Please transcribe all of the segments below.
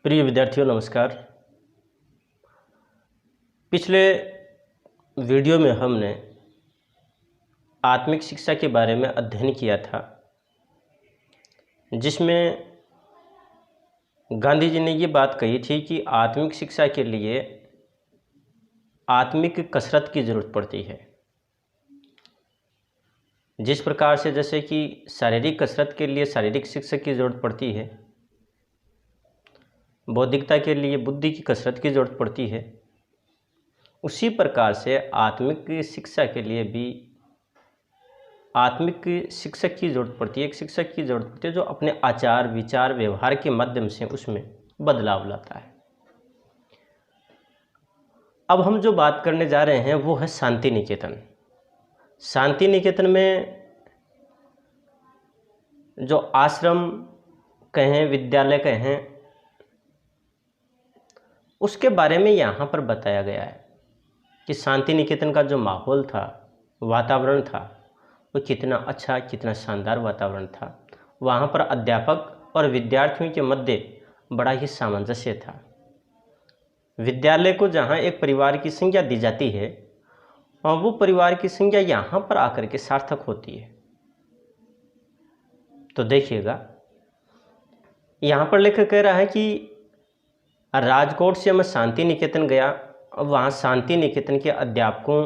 प्रिय विद्यार्थियों नमस्कार। पिछले वीडियो में हमने आत्मिक शिक्षा के बारे में अध्ययन किया था, जिसमें गांधी जी ने ये बात कही थी कि आत्मिक शिक्षा के लिए आत्मिक कसरत की ज़रूरत पड़ती है। जिस प्रकार से जैसे कि शारीरिक कसरत के लिए शारीरिक शिक्षक की ज़रूरत पड़ती है, बौद्धिकता के लिए बुद्धि की कसरत की ज़रूरत पड़ती है, उसी प्रकार से आत्मिक शिक्षा के लिए भी आत्मिक शिक्षक की ज़रूरत पड़ती है। एक शिक्षक की ज़रूरत पड़ती है जो अपने आचार विचार व्यवहार के माध्यम से उसमें बदलाव लाता है। अब हम जो बात करने जा रहे हैं वो है शांति निकेतन। शांति निकेतन में जो आश्रम कहें, विद्यालय कहें, उसके बारे में यहाँ पर बताया गया है कि शांति निकेतन का जो माहौल था, वातावरण था, वो कितना अच्छा, कितना शानदार वातावरण था। वहाँ पर अध्यापक और विद्यार्थियों के मध्य बड़ा ही सामंजस्य था। विद्यालय को जहाँ एक परिवार की संज्ञा दी जाती है और वो परिवार की संज्ञा यहाँ पर आकर के सार्थक होती है। तो देखिएगा, यहाँ पर लेखक कह रहा है कि राजकोट से मैं शांति निकेतन गया और वहाँ शांति निकेतन के अध्यापकों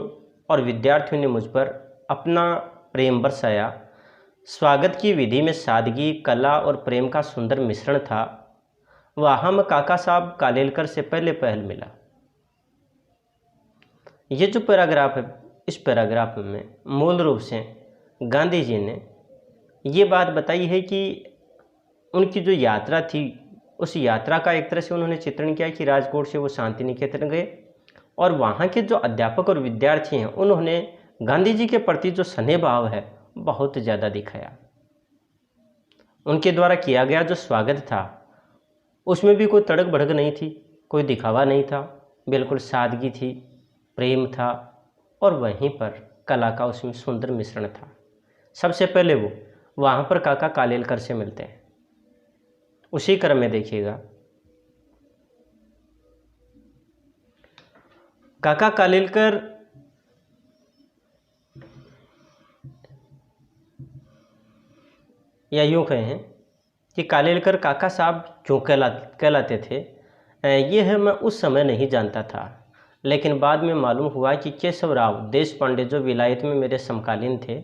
और विद्यार्थियों ने मुझ पर अपना प्रेम बरसाया। स्वागत की विधि में सादगी, कला और प्रेम का सुंदर मिश्रण था। वहाँ मैं काका साहब कालेलकर से पहले मिला। ये जो पैराग्राफ है, इस पैराग्राफ में मूल रूप से गांधी जी ने ये बात बताई है कि उनकी जो यात्रा थी, उस यात्रा का एक तरह से उन्होंने चित्रण किया कि राजकोट से वो शांति निकेतन गए और वहाँ के जो अध्यापक और विद्यार्थी हैं उन्होंने गांधी जी के प्रति जो स्नेह भाव है बहुत ज़्यादा दिखाया। उनके द्वारा किया गया जो स्वागत था उसमें भी कोई तड़क भड़क नहीं थी, कोई दिखावा नहीं था, बिल्कुल सादगी थी, प्रेम था और वहीं पर कला का उसमें सुंदर मिश्रण था। सबसे पहले वो वहाँ पर काका कालेलकर से मिलते हैं। उसी क्रम में देखिएगा, काका कालेलकर या यूँ कहें कि कालेलकर काका साहब क्यों कहलाते थे, ये है मैं उस समय नहीं जानता था, लेकिन बाद में मालूम हुआ कि केशवराव देशपांडे जो विलायत में मेरे समकालीन थे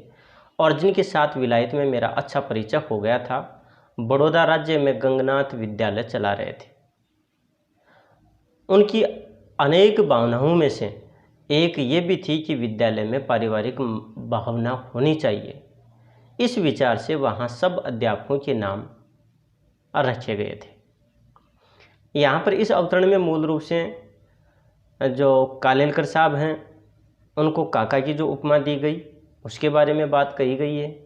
और जिनके साथ विलायत में मेरा अच्छा परिचय हो गया था, बड़ौदा राज्य में गंगनाथ विद्यालय चला रहे थे। उनकी अनेक भावनाओं में से एक ये भी थी कि विद्यालय में पारिवारिक भावना होनी चाहिए। इस विचार से वहाँ सब अध्यापकों के नाम रखे गए थे। यहाँ पर इस अवतरण में मूल रूप से जो कालेलकर साहब हैं उनको काका की जो उपमा दी गई उसके बारे में बात कही गई है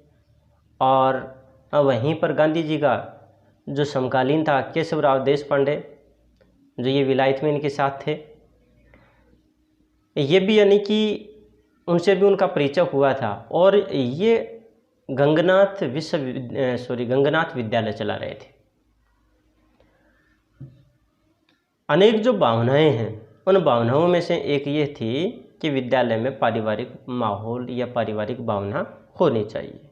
और वहीं पर गांधी जी का जो समकालीन था केशवराव देशपांडे, जो ये विलायत में इनके साथ थे, ये भी यानी कि उनसे भी उनका परिचय हुआ था और ये गंगनाथ विद्यालय चला रहे थे। अनेक जो भावनाएं हैं उन भावनाओं में से एक ये थी कि विद्यालय में पारिवारिक माहौल या पारिवारिक भावना होनी चाहिए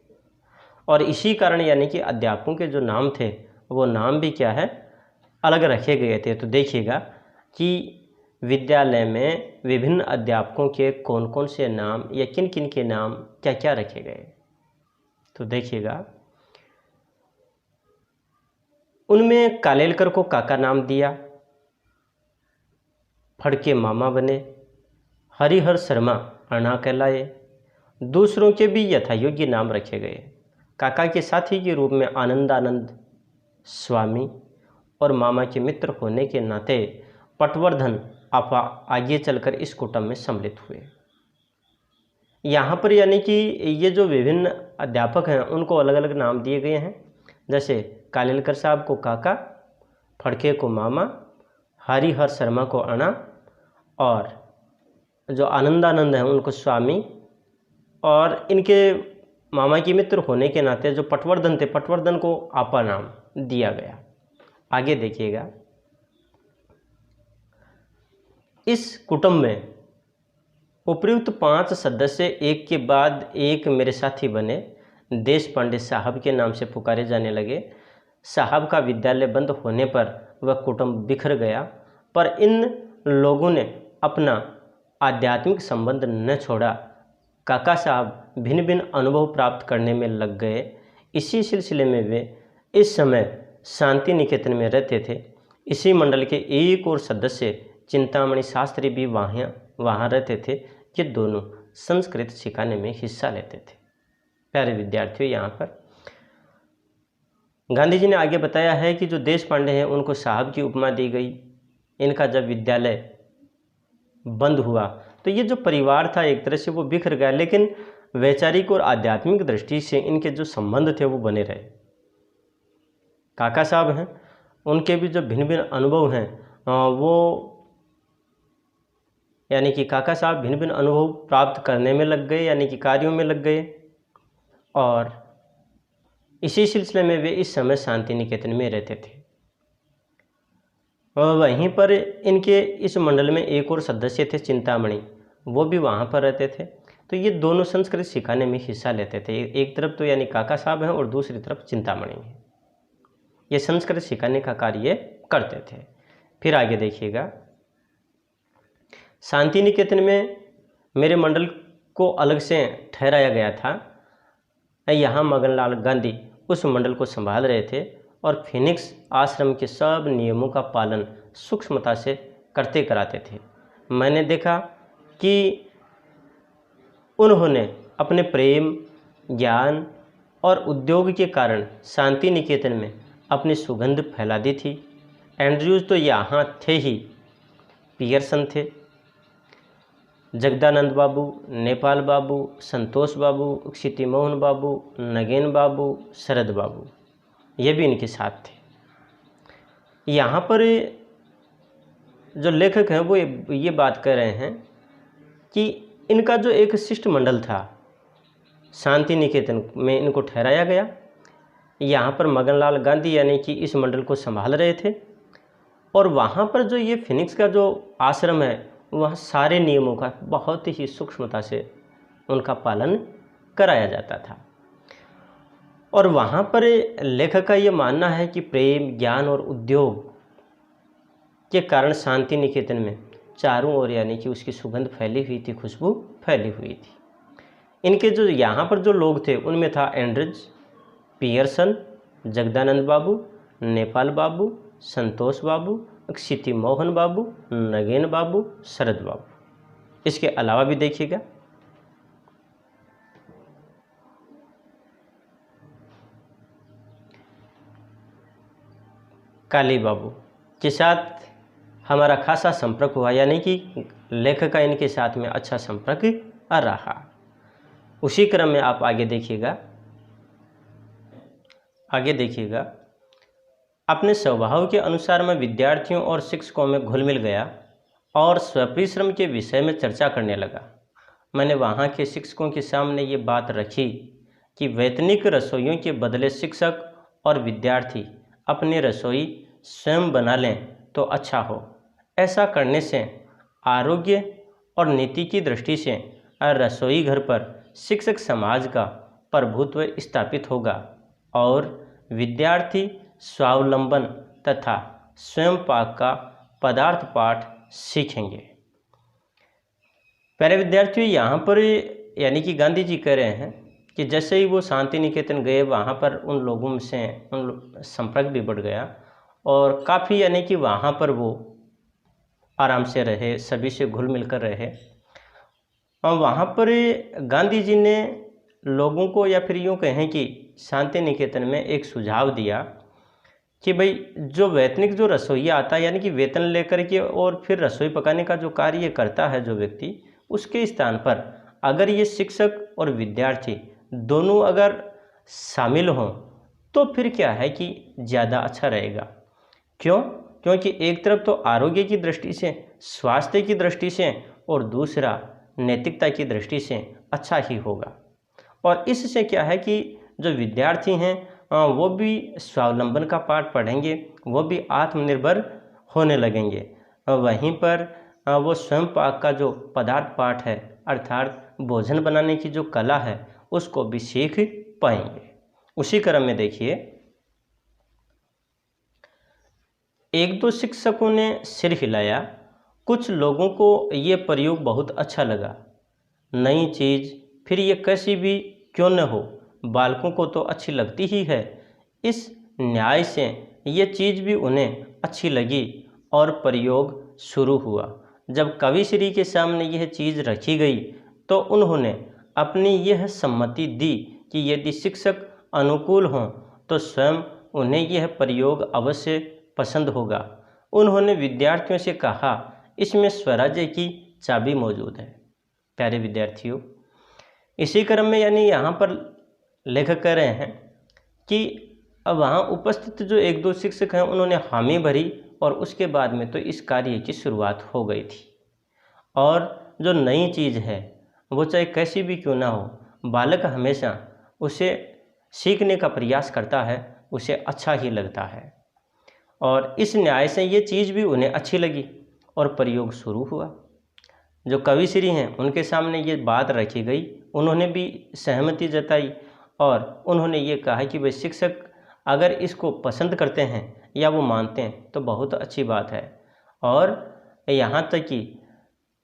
और इसी कारण यानी कि अध्यापकों के जो नाम थे वो नाम भी क्या है, अलग रखे गए थे। तो देखिएगा कि विद्यालय में विभिन्न अध्यापकों के कौन कौन से नाम या किन किन के नाम क्या क्या रखे गए। तो देखिएगा, उनमें कालेलकर को काका नाम दिया, फड़के मामा बने, हरिहर शर्मा अणा कहलाए। दूसरों के भी यथायोग्य नाम रखे गए। काका के साथी के रूप में आनंदानंद स्वामी और मामा के मित्र होने के नाते पटवर्धन आपा आगे चलकर इस कुटुंब में सम्मिलित हुए। यहाँ पर यानी कि ये जो विभिन्न अध्यापक हैं उनको अलग अलग नाम दिए गए हैं। जैसे कालेलकर साहब को काका, फड़के को मामा, हरिहर शर्मा को अणा और जो आनंदानंद हैं उनको स्वामी और इनके मामा के मित्र होने के नाते जो पटवर्धन थे, पटवर्धन को आपा नाम दिया गया। आगे देखिएगा, इस कुटुंब में उपयुक्त 5 सदस्य एक के बाद एक मेरे साथी बने। देश पांडे साहब के नाम से पुकारे जाने लगे। साहब का विद्यालय बंद होने पर वह कुटुंब बिखर गया, पर इन लोगों ने अपना आध्यात्मिक संबंध न छोड़ा। काका साहब भिन्न भिन्न अनुभव प्राप्त करने में लग गए। इसी सिलसिले में वे इस समय शांति निकेतन में रहते थे। इसी मंडल के एक और सदस्य चिंतामणि शास्त्री भी वहाँ रहते थे। ये दोनों संस्कृत सिखाने में हिस्सा लेते थे। प्यारे विद्यार्थियों, यहाँ पर गांधी जी ने आगे बताया है कि जो देश पांडे हैं उनको साहब की उपमा दी गई। इनका जब विद्यालय बंद हुआ तो ये जो परिवार था एक तरह से वो बिखर गया, लेकिन वैचारिक और आध्यात्मिक दृष्टि से इनके जो संबंध थे वो बने रहे। काका साहब हैं, उनके भी जो भिन्न भिन्न अनुभव हैं वो यानी कि काका साहब भिन्न भिन्न अनुभव प्राप्त करने में लग गए, यानी कि कार्यों में लग गए। और इसी सिलसिले में वे इस समय शांति निकेतन में रहते थे। और वहीं पर इनके इस मंडल में एक और सदस्य थे चिंतामणि, वो भी वहाँ पर रहते थे। तो ये दोनों संस्कृत सिखाने में हिस्सा लेते थे। एक तरफ तो यानी काका साहब हैं और दूसरी तरफ चिंतामणि हैं। ये संस्कृत सिखाने का कार्य करते थे। फिर आगे देखिएगा, शांति निकेतन में मेरे मंडल को अलग से ठहराया गया था। यहाँ मगनलाल गांधी उस मंडल को संभाल रहे थे और फिनिक्स आश्रम के सब नियमों का पालन सूक्ष्मता से करते कराते थे। मैंने देखा कि उन्होंने अपने प्रेम, ज्ञान और उद्योग के कारण शांति निकेतन में अपनी सुगंध फैला दी थी। एंड्रयूज तो यहाँ थे ही, पियर्सन थे, जगदानंद बाबू, नेपाल बाबू, संतोष बाबू, क्षिति मोहन बाबू, नगेन बाबू, शरद बाबू, ये भी इनके साथ थे। यहाँ पर जो लेखक हैं वो ये बात कर रहे हैं कि इनका जो एक शिष्ट मंडल था, शांति निकेतन में इनको ठहराया गया। यहाँ पर मगनलाल गांधी यानी कि इस मंडल को संभाल रहे थे और वहाँ पर जो ये फिनिक्स का जो आश्रम है वहाँ सारे नियमों का बहुत ही सूक्ष्मता से उनका पालन कराया जाता था। और वहाँ पर लेखक का ये मानना है कि प्रेम, ज्ञान और उद्योग के कारण शांति निकेतन में चारों ओर यानी कि उसकी सुगंध फैली हुई थी, खुशबू फैली हुई थी। इनके जो यहाँ पर जो लोग थे उनमें था एंड्रज, पियर्सन, जगदानंद बाबू, नेपाल बाबू, संतोष बाबू, क्षिति मोहन बाबू, नगेन बाबू, शरद बाबू। इसके अलावा भी देखिएगा, काली बाबू के साथ हमारा खासा संपर्क हुआ, यानी कि लेखक का इनके साथ में अच्छा संपर्क रहा। उसी क्रम में आप आगे देखिएगा, अपने स्वभाव के अनुसार मैं विद्यार्थियों और शिक्षकों में घुल मिल गया और स्वपरिश्रम के विषय में चर्चा करने लगा। मैंने वहाँ के शिक्षकों के सामने ये बात रखी कि वैतनिक रसोइयों के बदले शिक्षक और विद्यार्थी अपनी रसोई स्वयं बना लें तो अच्छा हो। ऐसा करने से आरोग्य और नीति की दृष्टि से रसोई घर पर शिक्षक समाज का प्रभुत्व स्थापित होगा और विद्यार्थी स्वावलंबन तथा स्वयं पाक का पदार्थ पाठ सीखेंगे। प्यारे विद्यार्थियों, यहाँ पर यानी कि गांधी जी कह रहे हैं कि जैसे ही वो शांति निकेतन गए वहाँ पर उन लोगों से संपर्क भी बढ़ गया और काफ़ी यानी कि वहाँ पर वो आराम से रहे, सभी से घुल मिलकर रहे। और वहाँ पर गांधी जी ने लोगों को या फिर यूँ कहें कि शांति निकेतन में एक सुझाव दिया कि भाई जो वैतनिक जो रसोइया आता है यानी कि वेतन लेकर के और फिर रसोई पकाने का जो कार्य करता है जो व्यक्ति, उसके स्थान पर अगर ये शिक्षक और विद्यार्थी दोनों अगर शामिल हों तो फिर क्या है कि ज़्यादा अच्छा रहेगा। क्यों? क्योंकि एक तरफ तो आरोग्य की दृष्टि से, स्वास्थ्य की दृष्टि से और दूसरा नैतिकता की दृष्टि से अच्छा ही होगा। और इससे क्या है कि जो विद्यार्थी हैं वो भी स्वावलंबन का पाठ पढ़ेंगे, वो भी आत्मनिर्भर होने लगेंगे। वहीं पर वो स्वयं पाक का जो पदार्थ पाठ है अर्थात भोजन बनाने की जो कला है उसको भी सीख पाएंगे। उसी क्रम में देखिए, एक दो शिक्षकों ने सिर हिलाया, कुछ लोगों को ये प्रयोग बहुत अच्छा लगा। नई चीज़ फिर ये कैसी भी क्यों न हो, बालकों को तो अच्छी लगती ही है। इस न्याय से ये चीज़ भी उन्हें अच्छी लगी और प्रयोग शुरू हुआ। जब कविश्री के सामने यह चीज़ रखी गई तो उन्होंने अपनी यह सम्मति दी कि यदि शिक्षक अनुकूल हों तो स्वयं उन्हें यह प्रयोग अवश्य पसंद होगा। उन्होंने विद्यार्थियों से कहा, इसमें स्वराज्य की चाबी मौजूद है। प्यारे विद्यार्थियों, इसी क्रम में यानी यहाँ पर लेखक कह रहे हैं कि अब वहाँ उपस्थित जो एक दो शिक्षक हैं उन्होंने हामी भरी और उसके बाद में तो इस कार्य की शुरुआत हो गई थी। और जो नई चीज़ है वो चाहे कैसी भी क्यों ना हो, बालक हमेशा उसे सीखने का प्रयास करता है, उसे अच्छा ही लगता है। और इस न्याय से ये चीज़ भी उन्हें अच्छी लगी और प्रयोग शुरू हुआ। जो कविश्री हैं उनके सामने ये बात रखी गई, उन्होंने भी सहमति जताई और उन्होंने ये कहा कि भाई शिक्षक अगर इसको पसंद करते हैं या वो मानते हैं तो बहुत अच्छी बात है। और यहाँ तक कि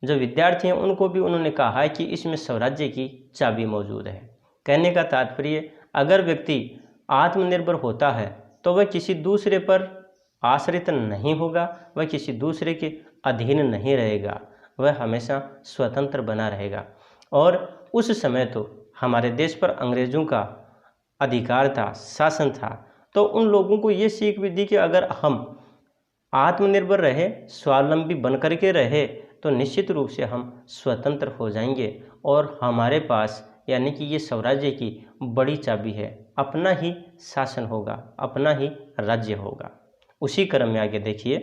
जो विद्यार्थी हैं उनको भी उन्होंने कहा है कि इसमें स्वराज्य की चाबी मौजूद है। कहने का तात्पर्य, अगर व्यक्ति आत्मनिर्भर होता है तो वह किसी दूसरे पर आश्रित नहीं होगा, वह किसी दूसरे के अधीन नहीं रहेगा, वह हमेशा स्वतंत्र बना रहेगा। और उस समय तो हमारे देश पर अंग्रेज़ों का अधिकार था, शासन था, तो उन लोगों को ये सीख भी दी कि अगर हम आत्मनिर्भर रहे, स्वावलंबी बन कर के रहे तो निश्चित रूप से हम स्वतंत्र हो जाएंगे और हमारे पास यानी कि ये स्वराज्य की बड़ी चाबी है, अपना ही शासन होगा, अपना ही राज्य होगा। उसी क्रम में आगे देखिए,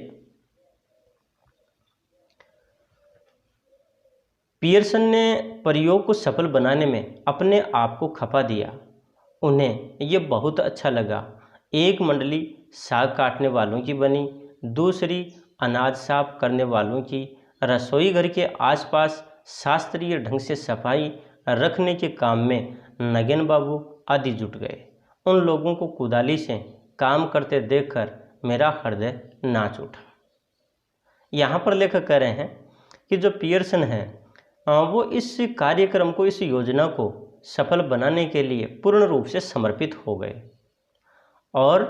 पियर्सन ने प्रयोग को सफल बनाने में अपने आप को खपा दिया। उन्हें ये बहुत अच्छा लगा। एक मंडली साग काटने वालों की बनी, दूसरी अनाज साफ करने वालों की, रसोई घर के आसपास शास्त्रीय ढंग से सफाई रखने के काम में नगेन बाबू आदि जुट गए। उन लोगों को कुदाली से काम करते देखकर मेरा हृदय नाच उठा। यहाँ पर लेखक कह रहे हैं कि जो पियर्सन है वो इस कार्यक्रम को, इस योजना को सफल बनाने के लिए पूर्ण रूप से समर्पित हो गए। और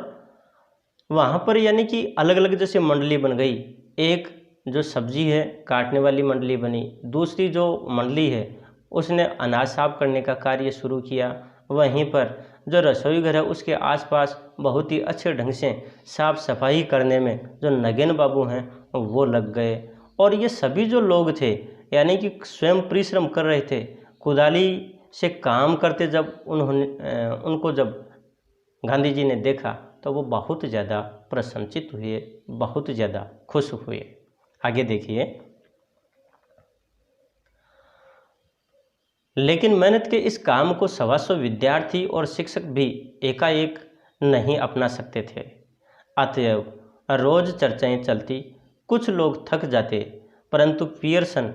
वहाँ पर यानी कि अलग अलग जैसे मंडली बन गई, एक जो सब्जी है काटने वाली मंडली बनी, दूसरी जो मंडली है उसने अनाज साफ करने का कार्य शुरू किया, वहीं पर जो रसोई घर है उसके आसपास बहुत ही अच्छे ढंग से साफ सफाई करने में जो नगेन बाबू हैं वो लग गए। और ये सभी जो लोग थे यानी कि स्वयं परिश्रम कर रहे थे, कुदाली से काम करते, जब उनको जब गांधी जी ने देखा तो वो बहुत ज़्यादा प्रसन्नचित हुए, बहुत ज़्यादा खुश हुए। आगे देखिए, लेकिन मेहनत के इस काम को 125 विद्यार्थी और शिक्षक भी एकाएक नहीं अपना सकते थे। अतएव रोज चर्चाएं चलती, कुछ लोग थक जाते, परंतु पियर्सन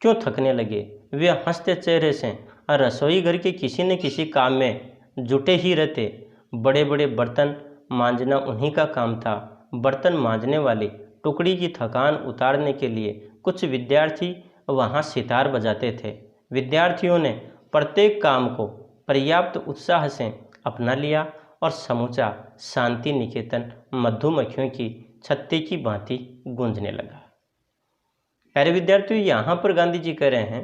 क्यों थकने लगे। वे हंसते चेहरे से रसोई घर के किसी न किसी काम में जुटे ही रहते। बड़े बड़े बर्तन मांजना उन्हीं का काम था। बर्तन मांजने वाली टुकड़ी की थकान उतारने के लिए कुछ विद्यार्थी वहाँ सितार बजाते थे। विद्यार्थियों ने प्रत्येक काम को पर्याप्त उत्साह से अपना लिया और समूचा शांति निकेतन मधुमक्खियों की छत्ते की भांति गूंजने लगा। प्यारे विद्यार्थियों, यहाँ पर गांधी जी कह रहे हैं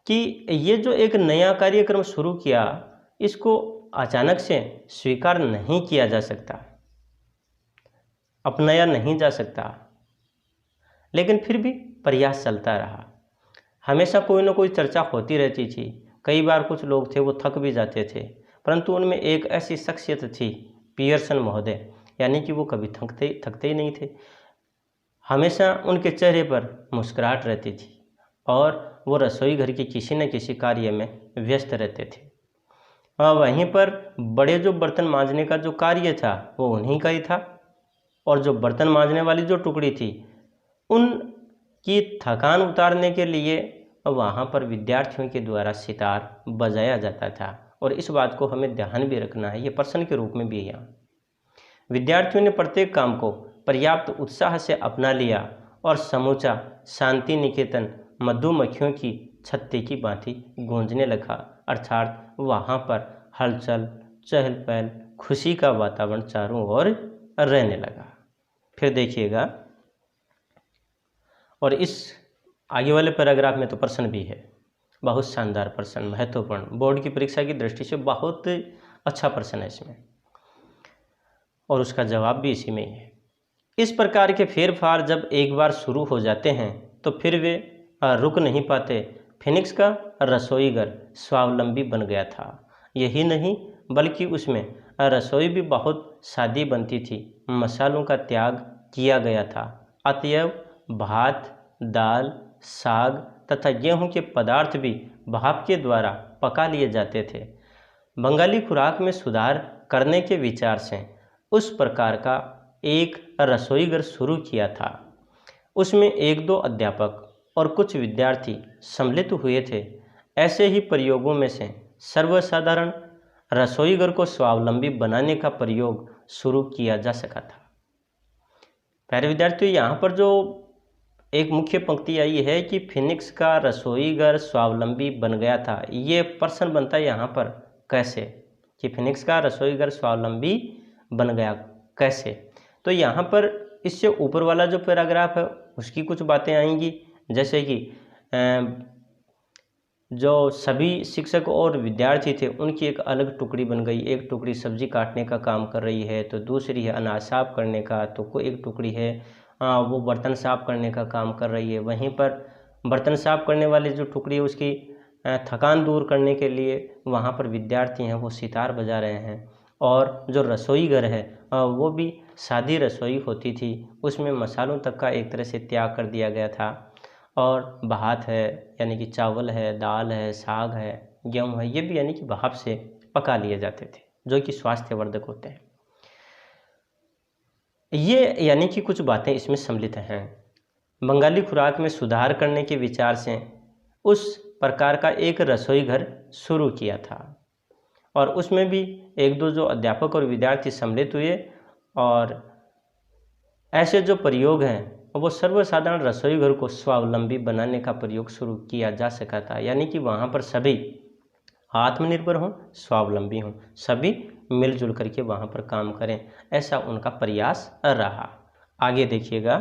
कि ये जो एक नया कार्यक्रम शुरू किया, इसको अचानक से स्वीकार नहीं किया जा सकता, अपनाया नहीं जा सकता, लेकिन फिर भी प्रयास चलता रहा। हमेशा कोई ना कोई चर्चा होती रहती थी। कई बार कुछ लोग थे वो थक भी जाते थे, परंतु उनमें एक ऐसी शख्सियत थी पियर्सन महोदय, यानी कि वो कभी थकते ही नहीं थे। हमेशा उनके चेहरे पर मुस्कुराहट रहती थी और वो रसोई घर के किसी न किसी कार्य में व्यस्त रहते थे। वहीं पर बड़े जो बर्तन मांजने का जो कार्य था वो उन्हीं का ही था, और जो बर्तन मांजने वाली जो टुकड़ी थी, उन कि थकान उतारने के लिए वहाँ पर विद्यार्थियों के द्वारा सितार बजाया जाता था। और इस बात को हमें ध्यान भी रखना है, ये प्रश्न के रूप में भी है यहाँ। विद्यार्थियों ने प्रत्येक काम को पर्याप्त उत्साह से अपना लिया और समूचा शांति निकेतन मधुमक्खियों की छत्ते की भांति गूंजने लगा, अर्थात वहाँ पर हलचल, चहल पहल, खुशी का वातावरण चारों ओर रहने लगा। फिर देखिएगा, और इस आगे वाले पैराग्राफ में तो प्रश्न भी है, बहुत शानदार प्रश्न, महत्वपूर्ण, बोर्ड की परीक्षा की दृष्टि से बहुत अच्छा प्रश्न है इसमें, और उसका जवाब भी इसी में ही है। इस प्रकार के फेरफार जब एक बार शुरू हो जाते हैं तो फिर वे रुक नहीं पाते। फिनिक्स का रसोईघर स्वावलंबी बन गया था। यही नहीं बल्कि उसमें रसोई भी बहुत सादी बनती थी, मसालों का त्याग किया गया था। अतएव भात, दाल, साग तथा गेहूं के पदार्थ भी भाप के द्वारा पका लिए जाते थे। बंगाली खुराक में सुधार करने के विचार से उस प्रकार का एक रसोईघर शुरू किया था। उसमें एक दो अध्यापक और कुछ विद्यार्थी सम्मिलित हुए थे। ऐसे ही प्रयोगों में से सर्वसाधारण रसोईघर को स्वावलंबी बनाने का प्रयोग शुरू किया जा सका था। प्यारे विद्यार्थियों, यहाँ पर जो एक मुख्य पंक्ति आई है कि फिनिक्स का रसोईघर स्वावलंबी बन गया था, ये प्रश्न बनता है यहाँ पर कैसे, कि फिनिक्स का रसोईघर स्वावलंबी बन गया कैसे। तो यहाँ पर इससे ऊपर वाला जो पैराग्राफ है उसकी कुछ बातें आएंगी, जैसे कि जो सभी शिक्षक और विद्यार्थी थे उनकी एक अलग टुकड़ी बन गई। एक टुकड़ी सब्जी काटने का काम कर रही है, तो दूसरी है अनाज साफ करने का, तो कोई एक टुकड़ी है वो बर्तन साफ करने का काम कर रही है। वहीं पर बर्तन साफ करने वाली जो टुकड़ी है उसकी थकान दूर करने के लिए वहाँ पर विद्यार्थी हैं वो सितार बजा रहे हैं। और जो रसोई घर है वो भी सादी रसोई होती थी, उसमें मसालों तक का एक तरह से त्याग कर दिया गया था। और भात है यानी कि चावल है, दाल है, साग है, गेहूँ है, ये भी यानी कि भाप से पका लिए जाते थे, जो कि स्वास्थ्यवर्धक होते हैं। ये यानी कि कुछ बातें इसमें सम्मिलित हैं। बंगाली खुराक में सुधार करने के विचार से उस प्रकार का एक रसोई घर शुरू किया था, और उसमें भी एक दो जो अध्यापक और विद्यार्थी सम्मिलित हुए, और ऐसे जो प्रयोग हैं वो सर्वसाधारण रसोई घर को स्वावलंबी बनाने का प्रयोग शुरू किया जा सका था। यानी कि वहाँ पर सभी आत्मनिर्भर हों, स्वावलंबी हों, सभी मिलजुल करके वहाँ पर काम करें, ऐसा उनका प्रयास रहा। आगे देखिएगा,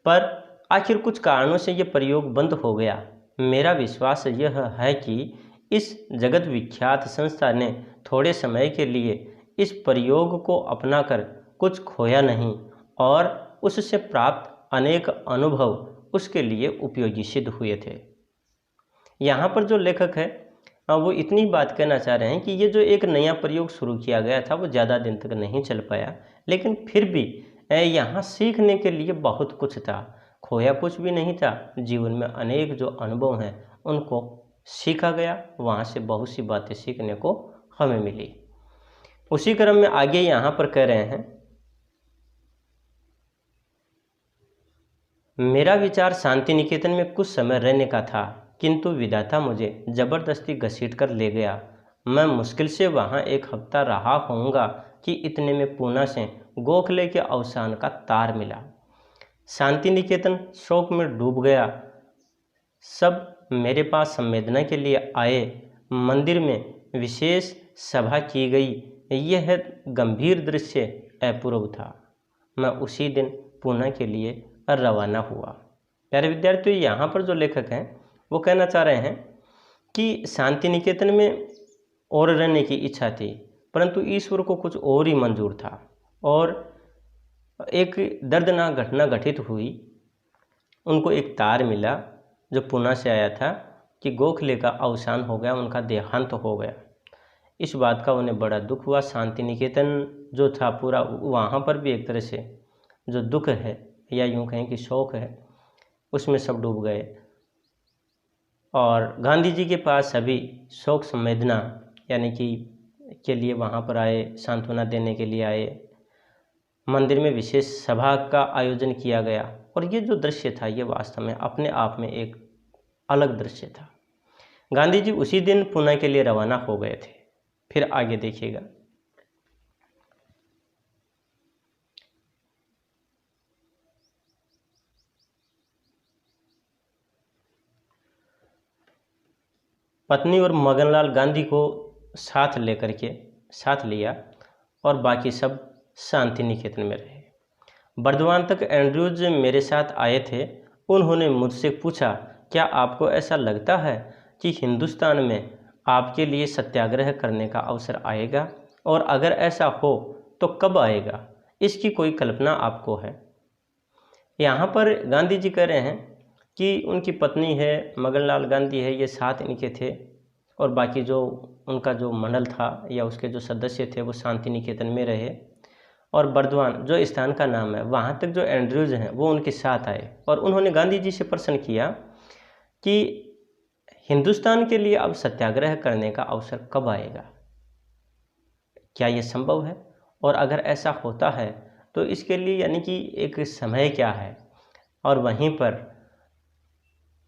पर आखिर कुछ कारणों से ये प्रयोग बंद हो गया। मेरा विश्वास यह है कि इस जगत विख्यात संस्था ने थोड़े समय के लिए इस प्रयोग को अपनाकर कुछ खोया नहीं, और उससे प्राप्त अनेक अनुभव उसके लिए उपयोगी सिद्ध हुए थे। यहाँ पर जो लेखक है वो इतनी बात कहना चाह रहे हैं कि ये जो एक नया प्रयोग शुरू किया गया था वो ज़्यादा दिन तक नहीं चल पाया, लेकिन फिर भी यहाँ सीखने के लिए बहुत कुछ था, खोया कुछ भी नहीं था। जीवन में अनेक जो अनुभव हैं उनको सीखा गया, वहाँ से बहुत सी बातें सीखने को हमें मिली। उसी क्रम में आगे यहाँ पर कह रहे हैं, मेरा विचार शांति निकेतन में कुछ समय रहने का था, किंतु विधाता मुझे जबरदस्ती घसीट कर ले गया। मैं मुश्किल से वहाँ एक हफ्ता रहा होऊंगा कि इतने में पूना से गोखले के अवसान का तार मिला। शांति निकेतन शोक में डूब गया। सब मेरे पास संवेदना के लिए आए। मंदिर में विशेष सभा की गई। यह गंभीर दृश्य अपूर्व था। मैं उसी दिन पूना के लिए रवाना हुआ। प्यारे विद्यार्थियों, यहाँ पर जो लेखक हैं वो कहना चाह रहे हैं कि शांति निकेतन में और रहने की इच्छा थी, परंतु ईश्वर को कुछ और ही मंजूर था, और एक दर्दनाक घटना घटित हुई। उनको एक तार मिला जो पूना से आया था कि गोखले का अवसान हो गया, उनका देहांत हो गया। इस बात का उन्हें बड़ा दुख हुआ। शांति निकेतन जो था पूरा, वहाँ पर भी एक तरह से जो दुख है या यूँ कहें कि शोक है, उसमें सब डूब गए। और गांधी जी के पास सभी शोक संवेदना यानी कि के लिए वहाँ पर आए, सांत्वना देने के लिए आए। मंदिर में विशेष सभा का आयोजन किया गया और ये जो दृश्य था ये वास्तव में अपने आप में एक अलग दृश्य था। गांधी जी उसी दिन पुणे के लिए रवाना हो गए थे। फिर आगे देखिएगा। पत्नी और मगनलाल गांधी को साथ लिया और बाकी सब शांति निकेतन में रहे। बर्दवान तक एंड्रयूज मेरे साथ आए थे। उन्होंने मुझसे पूछा, क्या आपको ऐसा लगता है कि हिंदुस्तान में आपके लिए सत्याग्रह करने का अवसर आएगा, और अगर ऐसा हो तो कब आएगा? इसकी कोई कल्पना आपको है? यहाँ पर गांधी जी कह रहे हैं कि उनकी पत्नी है, मगनलाल गांधी है, ये साथ इनके थे और बाकी जो उनका जो मंडल था या उसके जो सदस्य थे वो शांति निकेतन में रहे। और बर्दवान जो स्थान का नाम है वहाँ तक जो एंड्रयूज हैं वो उनके साथ आए और उन्होंने गांधी जी से प्रश्न किया कि हिंदुस्तान के लिए अब सत्याग्रह करने का अवसर कब आएगा, क्या ये संभव है, और अगर ऐसा होता है तो इसके लिए यानी कि एक समय क्या है, और वहीं पर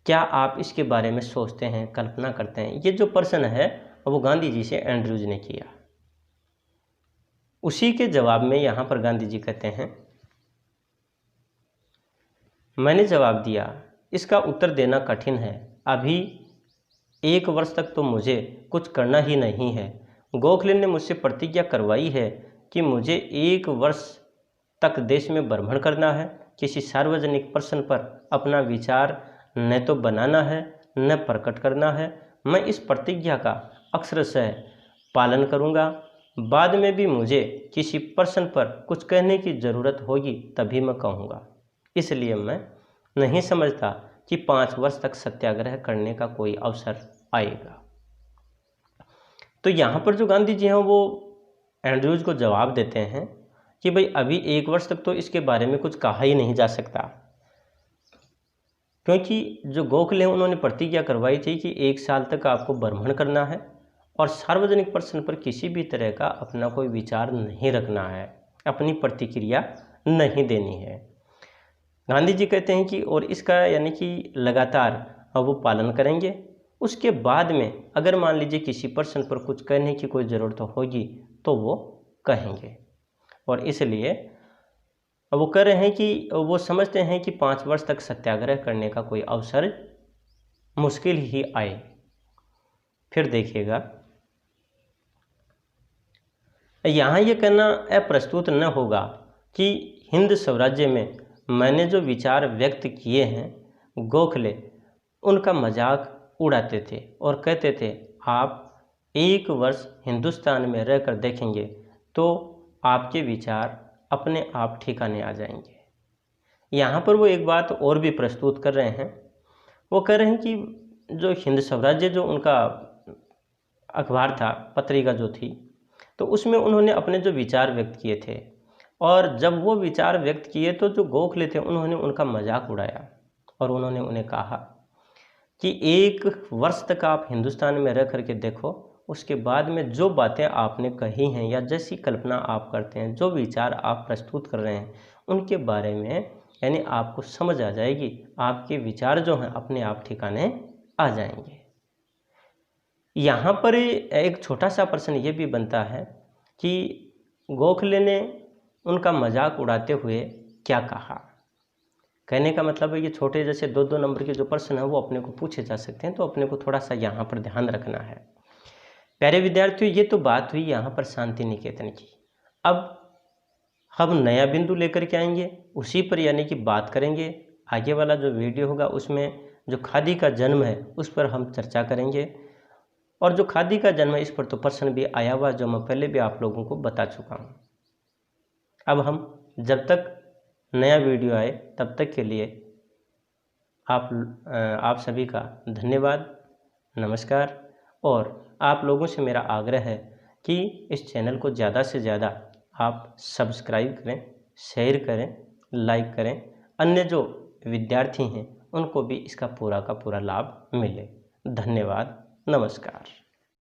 क्या आप इसके बारे में सोचते हैं, कल्पना करते हैं। ये जो प्रश्न है वो गांधी जी से एंड्रयूज ने किया। उसी के जवाब में यहाँ पर गांधी जी कहते हैं, मैंने जवाब दिया, इसका उत्तर देना कठिन है। अभी 1 वर्ष तक तो मुझे कुछ करना ही नहीं है। गोखले ने मुझसे प्रतिज्ञा करवाई है कि मुझे 1 वर्ष तक देश में भ्रमण करना है, किसी सार्वजनिक प्रश्न पर अपना विचार न तो बनाना है न प्रकट करना है। मैं इस प्रतिज्ञा का अक्षरशः पालन करूंगा। बाद में भी मुझे किसी प्रश्न पर कुछ कहने की ज़रूरत होगी तभी मैं कहूँगा। इसलिए मैं नहीं समझता कि 5 वर्ष तक सत्याग्रह करने का कोई अवसर आएगा। तो यहाँ पर जो गांधी जी हैं वो एंड्रयूज को जवाब देते हैं कि भाई अभी 1 वर्ष तक तो इसके बारे में कुछ कहा ही नहीं जा सकता, क्योंकि जो गोखले हैं उन्होंने प्रतिज्ञा करवाई थी कि 1 साल तक आपको भ्रमण करना है और सार्वजनिक प्रश्न पर किसी भी तरह का अपना कोई विचार नहीं रखना है, अपनी प्रतिक्रिया नहीं देनी है। गांधी जी कहते हैं कि और इसका यानी कि लगातार वो पालन करेंगे। उसके बाद में अगर मान लीजिए किसी प्रश्न पर कुछ कहने की कोई ज़रूरत होगी तो वो कहेंगे। और इसलिए वो कह रहे हैं कि वो समझते हैं कि 5 वर्ष तक सत्याग्रह करने का कोई अवसर मुश्किल ही आए। फिर देखिएगा, यहाँ ये कहना अप्रस्तुत न होगा कि हिंद स्वराज्य में मैंने जो विचार व्यक्त किए हैं, गोखले उनका मजाक उड़ाते थे और कहते थे, आप 1 वर्ष हिंदुस्तान में रहकर देखेंगे तो आपके विचार अपने आप ठिकाने आ जाएंगे। यहाँ पर वो एक बात और भी प्रस्तुत कर रहे हैं। वो कह रहे हैं कि जो हिंद स्वराज्य जो उनका अखबार था, पत्रिका जो थी, तो उसमें उन्होंने अपने जो विचार व्यक्त किए थे और जब वो विचार व्यक्त किए तो जो गोखले थे उन्होंने उनका मजाक उड़ाया और उन्होंने उन्हें कहा कि 1 वर्ष तक आप हिंदुस्तान में रह करके देखो, उसके बाद में जो बातें आपने कही हैं या जैसी कल्पना आप करते हैं, जो विचार आप प्रस्तुत कर रहे हैं, उनके बारे में यानी आपको समझ आ जाएगी, आपके विचार जो हैं अपने आप ठिकाने आ जाएंगे। यहाँ पर एक छोटा सा प्रश्न ये भी बनता है कि गोखले ने उनका मजाक उड़ाते हुए क्या कहा। कहने का मतलब है कि छोटे जैसे 2-2 नंबर के जो प्रश्न हैं वो अपने को पूछे जा सकते हैं, तो अपने को थोड़ा सा यहाँ पर ध्यान रखना है। प्यारे विद्यार्थियों, ये तो बात हुई यहाँ पर शांति निकेतन की। अब हम नया बिंदु लेकर के आएंगे, उसी पर यानी कि बात करेंगे। आगे वाला जो वीडियो होगा उसमें जो खादी का जन्म है उस पर हम चर्चा करेंगे, और जो खादी का जन्म है इस पर तो प्रश्न भी आया हुआ जो मैं पहले भी आप लोगों को बता चुका हूँ। अब हम जब तक नया वीडियो आए तब तक के लिए आप सभी का धन्यवाद, नमस्कार। और आप लोगों से मेरा आग्रह है कि इस चैनल को ज़्यादा से ज़्यादा आप सब्सक्राइब करें, शेयर करें, लाइक करें, अन्य जो विद्यार्थी हैं उनको भी इसका पूरा का पूरा लाभ मिले। धन्यवाद, नमस्कार।